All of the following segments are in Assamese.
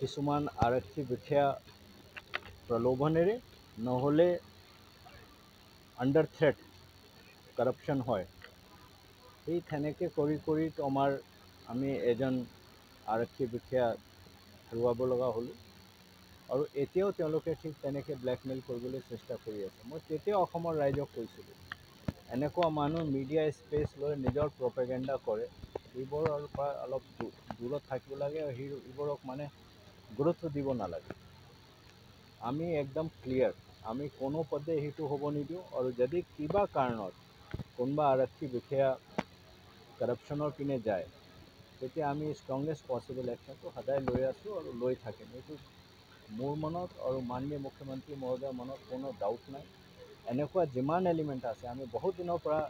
কিছুমান আৰক্ষী বিষয়া প্ৰলোভনেৰে নহ'লে আণ্ডাৰ থ্ৰেট কৰাপশ্যন হয়। সেই তেনেকৈ কৰি আমি এজন আৰক্ষী বিষয়া হেৰুৱাব লগা হ'লোঁ আৰু এতিয়াও তেওঁলোকে ঠিক তেনেকৈ ব্লেকমেইল কৰিবলৈ চেষ্টা কৰি আছে। মই তেতিয়াও অসমৰ ৰাইজক কৈছিলোঁ, এনেকুৱা মানুহ মিডিয়া স্পেচ লৈ নিজৰ প্ৰপেগেণ্ডা কৰে, এইবোৰৰ পৰা অলপ দূৰত থাকিব লাগে আৰু এইবোৰক গুৰুত্ব দিব নালাগে। আমি একদম ক্লিয়াৰ, আমি কোনো পদে সেইটো হ'ব নিদিওঁ আৰু যদি কিবা কাৰণত কোনোবা আৰক্ষী বিষয়া কৰাপশ্যনৰ পিনে যায়, তেতিয়া আমি ষ্ট্ৰংগেষ্ট পচিবল একশ্যনটো সদায় লৈ আছোঁ আৰু লৈ থাকিম। এইটো মোৰ মনত আৰু মাননীয় মুখ্যমন্ত্ৰী মহোদয়ৰ মনত কোনো ডাউট নাই। এনেকুৱা যিমান এলিমেণ্ট আছে, আমি বহুত দিনৰ পৰা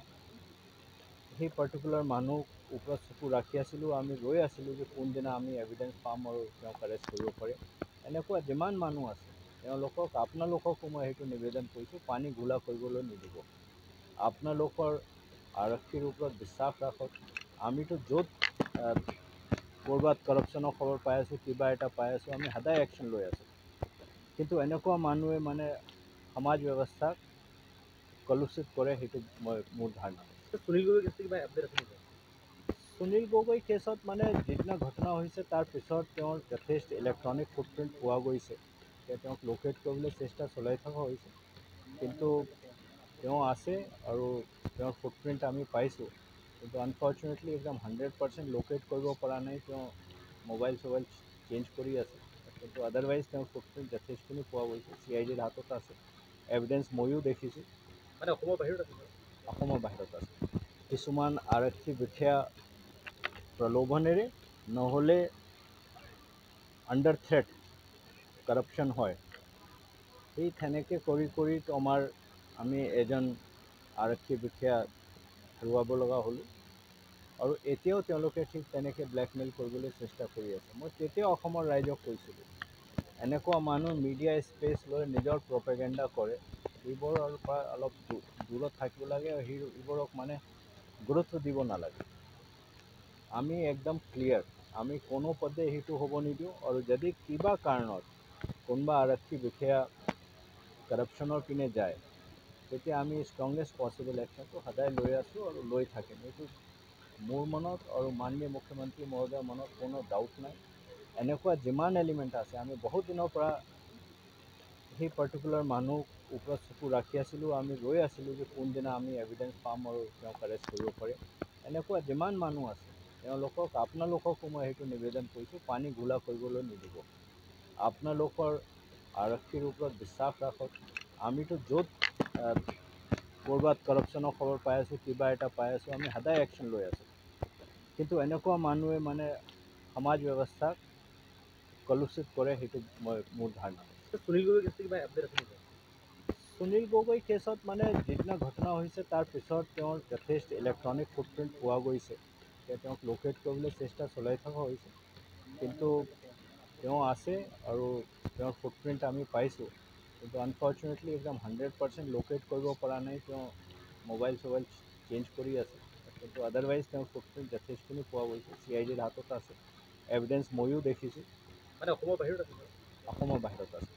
সেই পাৰ্টিকুলাৰ মানুহ ওপৰত চকু ৰাখি আছিলোঁ, আমি ৰৈ আছিলোঁ যে কোনদিনা আমি এভিডেঞ্চ পাম আৰু তেওঁক এৰেষ্ট কৰিব পাৰিম। এনেকুৱা যিমান মানুহ আছে আপোনালোককো মই সেইটো নিবেদন কৰিছোঁ, পানী ঘোলা কৰিবলৈ নিদিব। আপোনালোকৰ আৰক্ষীৰ ওপৰত বিশ্বাস ৰাখক। আমিতো য'ত ক'ৰবাত কৰাপশ্যনৰ খবৰ পাই আছোঁ, কিবা এটা পাই আছোঁ, আমি সদায় একশ্যন লৈ আছোঁ। কিন্তু এনেকুৱা মানুহে সমাজ ব্যৱস্থাক কলুষিত কৰে, সেইটো মোৰ ধাৰণা। সুনীল গগৈ কেছটো কিবা আপডেট আছে নেকি? সুনীল গগৈ কেছত যিদিনা ঘটনা হৈছে তাৰ পিছত তেওঁৰ যথেষ্ট ইলেক্ট্ৰনিক ফুটপ্ৰিণ্ট পোৱা গৈছে। তেওঁক লোকেট কৰিবলৈ চেষ্টা চলাই থকা হৈছে, কিন্তু তেওঁ আছে আৰু তেওঁৰ ফুটপ্ৰিণ্ট আমি পাইছোঁ। কিন্তু আনফৰ্চুনেটলি একদম 100% লোকেট কৰিব পৰা নাই। তেওঁ মোবাইল চবাইল চেঞ্জ কৰি আছে, কিন্তু আদাৰৱাইজ তেওঁৰ ফুটপ্ৰিণ্ট যথেষ্টখিনি পোৱা গৈছে। CIDৰ হাতত আছে, এভিডেঞ্চ ময়ো দেখিছোঁ। অসমৰ বাহিৰত আছে? অসমৰ বাহিৰত আছে। কিছুমান আৰক্ষী বিষয়া প্ৰলোভনেৰে নহ'লে আণ্ডাৰ থ্ৰেট কৰাপশ্যন হয়। সেই তেনেকৈ কৰি আমি এজন আৰক্ষী বিষয়া হেৰুৱাব লগা হ'লোঁ আৰু এতিয়াও তেওঁলোকে ঠিক তেনেকৈ ব্লেকমেইল কৰিবলৈ চেষ্টা কৰি আছে। মই তেতিয়াও অসমৰ ৰাইজক কৈছিলোঁ, এনেকুৱা মানুহ মিডিয়া স্পেচ লৈ নিজৰ প্ৰপেগেণ্ডা কৰে, এইবোৰৰ পৰা অলপ দূৰত থাকিব লাগে আৰু এইবোৰক গুৰুত্ব দিব নালাগে। আমি একদম ক্লিয়াৰ, আমি কোনো পদে সেইটো হ'ব নিদিওঁ আৰু যদি কিবা কাৰণত কোনোবা আৰক্ষী বিষয়া কৰাপশ্যনৰ পিনে যায়, তেতিয়া আমি ষ্ট্ৰংগেষ্ট পচিবল একশ্যনটো সদায় লৈ আছোঁ আৰু লৈ থাকিম। এইটো মোৰ মনত আৰু মাননীয় মুখ্যমন্ত্ৰী মহোদয়ৰ মনত কোনো ডাউট নাই। এনেকুৱা যিমান এলিমেণ্ট আছে, আমি বহুত দিনৰ পৰা সেই পাৰ্টিকুলাৰ মানুহ ওপৰত চকু ৰাখি আছিলোঁ, আমি ৰৈ আছিলোঁ যে কোনদিনা আমি এভিডেঞ্চ পাম আৰু তেওঁক এৰেষ্ট কৰিব পাৰিম। এনেকুৱা যিমান মানুহ আছে আপোনালোককো মই সেইটো নিবেদন কৰিছোঁ, পানী ঘোলা কৰিবলৈ নিদিব। আপোনালোকৰ আৰক্ষীৰ ওপৰত বিশ্বাস ৰাখক। আমিতো য'ত ক'ৰবাত কৰাপশ্যনৰ খবৰ পাই আছোঁ, কিবা এটা পাই আছোঁ, আমি সদায় একশ্যন লৈ আছোঁ। কিন্তু এনেকুৱা মানুহে সমাজ ব্যৱস্থাক কলুষিত কৰে, সেইটো মোৰ ধাৰণা। সুনীল গগৈ কেছটো কিবা আপডেট আছে নেকি? সুনীল গগৈ কেছত যিদিনা ঘটনা হৈছে তাৰ পিছত তেওঁৰ যথেষ্ট ইলেক্ট্ৰনিক ফুটপ্ৰিণ্ট পোৱা গৈছে। তেওঁক লোকেট কৰিবলৈ চেষ্টা চলাই থকা হৈছে, কিন্তু তেওঁ আছে আৰু তেওঁৰ ফুটপ্ৰিণ্ট আমি পাইছোঁ। কিন্তু আনফৰ্চুনেটলি একদম 100% লোকেট কৰিব পৰা নাই। তেওঁ মোবাইল চবাইল চেঞ্জ কৰি আছে, কিন্তু আদাৰৱাইজ তেওঁৰ ফুটপ্ৰিণ্ট যথেষ্টখিনি পোৱা গৈছে। CIDৰ হাতত আছে, এভিডেঞ্চ ময়ো দেখিছোঁ। অসমৰ বাহিৰত আছে? অসমৰ বাহিৰত আছে।